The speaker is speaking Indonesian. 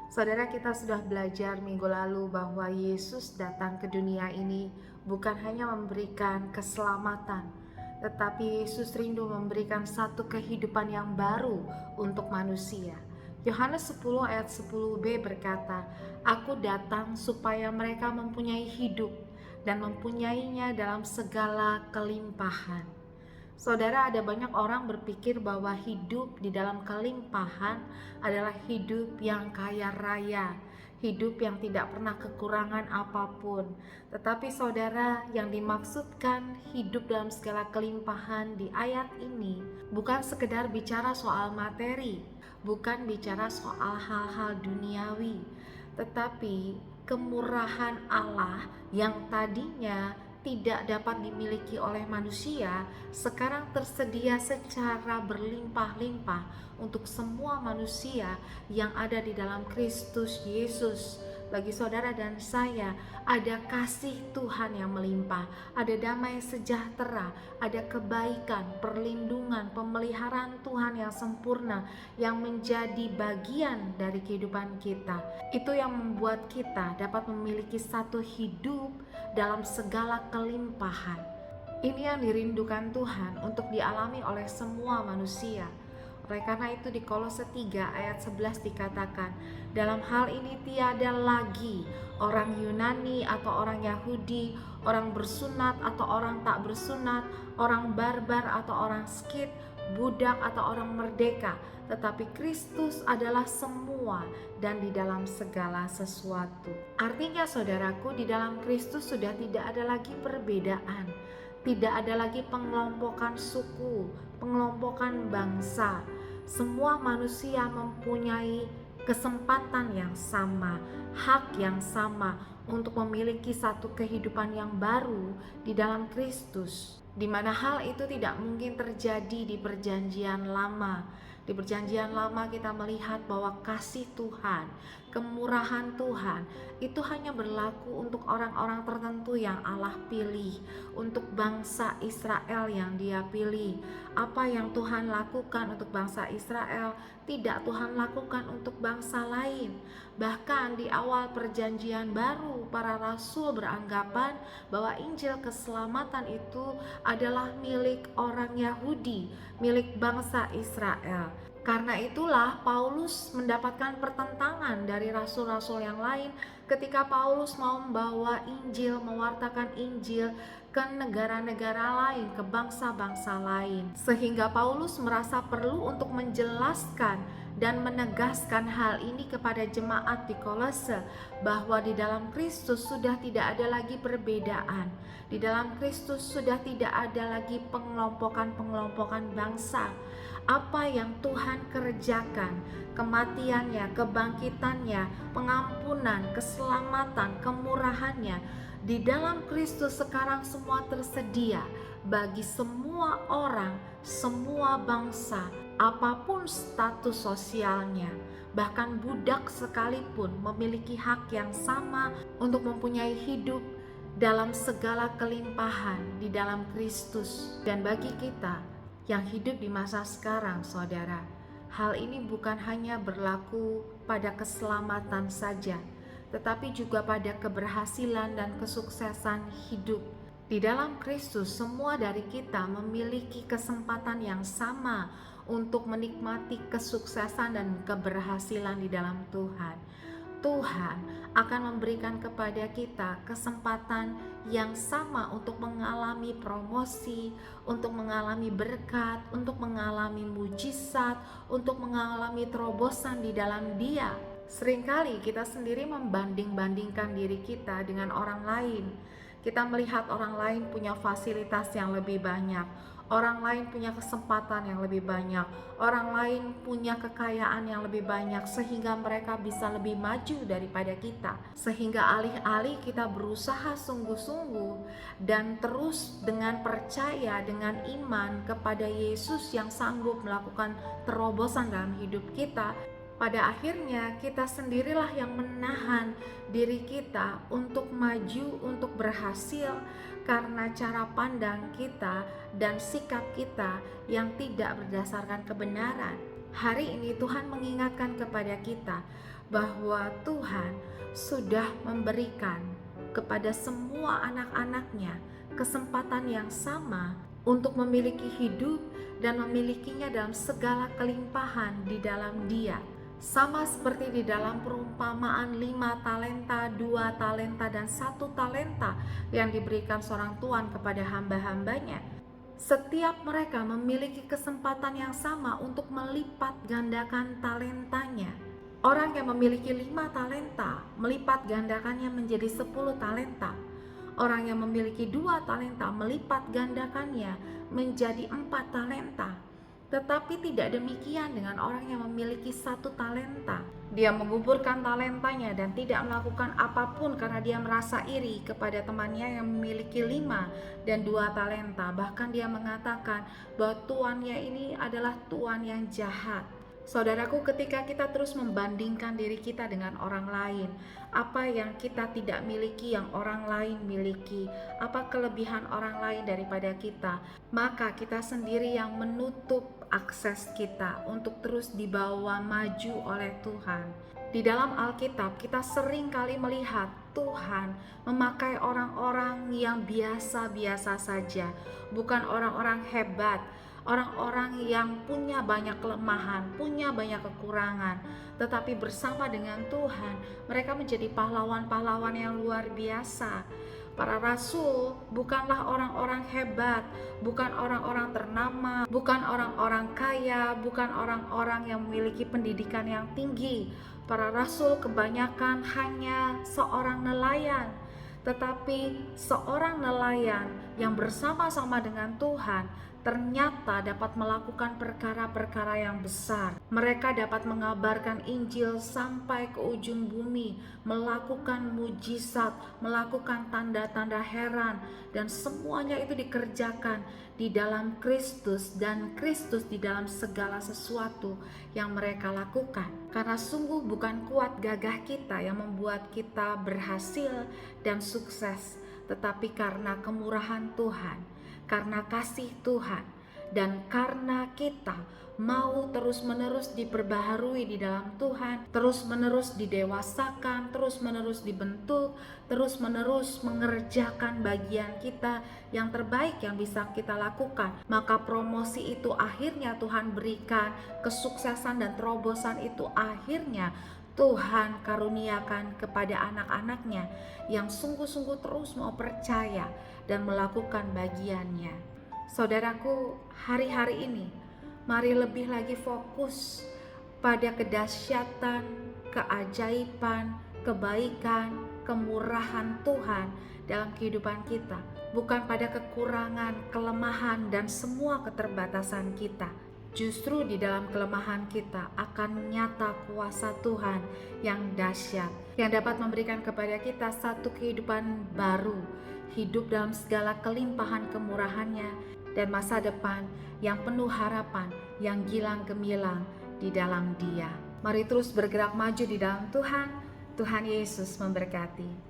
Saudara, kita sudah belajar minggu lalu bahwa Yesus datang ke dunia ini bukan hanya memberikan keselamatan, tetapi Yesus rindu memberikan satu kehidupan yang baru untuk manusia. Yohanes 10 ayat 10b berkata, "Aku datang supaya mereka mempunyai hidup dan mempunyainya dalam segala kelimpahan." Saudara, ada banyak orang berpikir bahwa hidup di dalam kelimpahan adalah hidup yang kaya raya, hidup yang tidak pernah kekurangan apapun. Tetapi saudara, yang dimaksudkan hidup dalam segala kelimpahan di ayat ini bukan sekedar bicara soal materi, bukan bicara soal hal-hal duniawi, tetapi kemurahan Allah yang tadinya tidak dapat dimiliki oleh manusia, sekarang tersedia secara berlimpah-limpah untuk semua manusia yang ada di dalam Kristus Yesus. Bagi saudara dan saya, ada kasih Tuhan yang melimpah, ada damai sejahtera, ada kebaikan, perlindungan, pemeliharaan Tuhan yang sempurna yang menjadi bagian dari kehidupan kita. Itu yang membuat kita dapat memiliki satu hidup dalam segala kelimpahan. Ini yang dirindukan Tuhan untuk dialami oleh semua manusia. Oleh karena itu di Kolose 3 ayat 11 dikatakan, dalam hal ini tiada lagi orang Yunani atau orang Yahudi, orang bersunat atau orang tak bersunat, orang barbar atau orang Skit, budak atau orang merdeka, tetapi Kristus adalah semua dan di dalam segala sesuatu. Artinya saudaraku, di dalam Kristus sudah tidak ada lagi perbedaan, tidak ada lagi pengelompokan suku, pengelompokan bangsa. Semua manusia mempunyai kesempatan yang sama, hak yang sama untuk memiliki satu kehidupan yang baru di dalam Kristus, di mana hal itu tidak mungkin terjadi di perjanjian lama. Di perjanjian lama kita melihat bahwa kasih Tuhan, kemurahan Tuhan itu hanya berlaku untuk orang-orang tertentu yang Allah pilih, untuk bangsa Israel yang Dia pilih. Apa yang Tuhan lakukan untuk bangsa Israel tidak Tuhan lakukan untuk bangsa lain. Bahkan di awal perjanjian baru, para rasul beranggapan bahwa Injil keselamatan itu adalah milik orang Yahudi, milik bangsa Israel. Karena itulah Paulus mendapatkan pertentangan dari rasul-rasul yang lain ketika Paulus mau membawa Injil, mewartakan Injil ke negara-negara lain, ke bangsa-bangsa lain. Sehingga Paulus merasa perlu untuk menjelaskan dan menegaskan hal ini kepada jemaat di Kolose, bahwa di dalam Kristus sudah tidak ada lagi perbedaan. Di dalam Kristus sudah tidak ada lagi pengelompokan-pengelompokan bangsa. Apa yang Tuhan kerjakan, kematiannya, kebangkitannya, pengampunan, keselamatan, kemurahannya, di dalam Kristus sekarang semua tersedia bagi semua orang, semua bangsa, apapun status sosialnya. Bahkan budak sekalipun memiliki hak yang sama untuk mempunyai hidup dalam segala kelimpahan di dalam Kristus. Dan bagi kita yang hidup di masa sekarang, saudara, hal ini bukan hanya berlaku pada keselamatan saja, tetapi juga pada keberhasilan dan kesuksesan hidup. Di dalam Kristus, semua dari kita memiliki kesempatan yang sama untuk menikmati kesuksesan dan keberhasilan di dalam Tuhan. Tuhan akan memberikan kepada kita kesempatan yang sama untuk mengalami promosi, untuk mengalami berkat, untuk mengalami mujizat, untuk mengalami terobosan di dalam Dia. Seringkali kita sendiri membanding-bandingkan diri kita dengan orang lain. Kita melihat orang lain punya fasilitas yang lebih banyak, orang lain punya kesempatan yang lebih banyak, orang lain punya kekayaan yang lebih banyak, sehingga mereka bisa lebih maju daripada kita. Sehingga alih-alih kita berusaha sungguh-sungguh dan terus dengan percaya, dengan iman kepada Yesus yang sanggup melakukan terobosan dalam hidup kita, pada akhirnya kita sendirilah yang menahan diri kita untuk maju, untuk berhasil, karena cara pandang kita dan sikap kita yang tidak berdasarkan kebenaran. Hari ini Tuhan mengingatkan kepada kita bahwa Tuhan sudah memberikan kepada semua anak-anaknya kesempatan yang sama untuk memiliki hidup dan memilikinya dalam segala kelimpahan di dalam Dia. Sama seperti di dalam perumpamaan 5 talenta, 2 talenta, dan 1 talenta yang diberikan seorang tuan kepada hamba-hambanya. Setiap mereka memiliki kesempatan yang sama untuk melipat gandakan talentanya. Orang yang memiliki 5 talenta melipat gandakannya menjadi 10 talenta. Orang yang memiliki 2 talenta melipat gandakannya menjadi 4 talenta. Tetapi tidak demikian dengan orang yang memiliki 1 talenta. Dia menguburkan talentanya dan tidak melakukan apapun karena dia merasa iri kepada temannya yang memiliki 5 dan 2 talenta. Bahkan dia mengatakan bahwa tuannya ini adalah tuan yang jahat. Saudaraku, ketika kita terus membandingkan diri kita dengan orang lain, apa yang kita tidak miliki yang orang lain miliki, apa kelebihan orang lain daripada kita, maka kita sendiri yang menutup akses kita untuk terus dibawa maju oleh Tuhan. Di dalam Alkitab kita sering kali melihat Tuhan memakai orang-orang yang biasa-biasa saja, bukan orang-orang hebat, orang-orang yang punya banyak kelemahan, punya banyak kekurangan, tetapi bersama dengan Tuhan mereka menjadi pahlawan-pahlawan yang luar biasa. Para rasul bukanlah orang-orang hebat, bukan orang-orang ternama, bukan orang-orang kaya, bukan orang-orang yang memiliki pendidikan yang tinggi. Para rasul kebanyakan hanya seorang nelayan, tetapi seorang nelayan yang bersama-sama dengan Tuhan ternyata dapat melakukan perkara-perkara yang besar. Mereka dapat mengabarkan Injil sampai ke ujung bumi, melakukan mujizat, melakukan tanda-tanda heran, dan semuanya itu dikerjakan di dalam Kristus dan Kristus di dalam segala sesuatu yang mereka lakukan. Karena sungguh bukan kuat gagah kita yang membuat kita berhasil dan sukses, tetapi karena kemurahan Tuhan, karena kasih Tuhan, dan karena kita mau terus-menerus diperbaharui di dalam Tuhan, terus-menerus didewasakan, terus-menerus dibentuk, terus-menerus mengerjakan bagian kita yang terbaik yang bisa kita lakukan, maka promosi itu akhirnya Tuhan berikan, kesuksesan dan terobosan itu akhirnya Tuhan karuniakan kepada anak-anaknya yang sungguh-sungguh terus mau percaya dan melakukan bagiannya. Saudaraku, hari-hari ini mari lebih lagi fokus pada kedahsyatan, keajaiban, kebaikan, kemurahan Tuhan dalam kehidupan kita, bukan pada kekurangan, kelemahan, dan semua keterbatasan kita. Justru di dalam kelemahan kita akan nyata kuasa Tuhan yang dahsyat, yang dapat memberikan kepada kita satu kehidupan baru, hidup dalam segala kelimpahan kemurahannya, dan masa depan yang penuh harapan, yang gilang gemilang di dalam Dia. Mari terus bergerak maju di dalam Tuhan. Tuhan Yesus memberkati.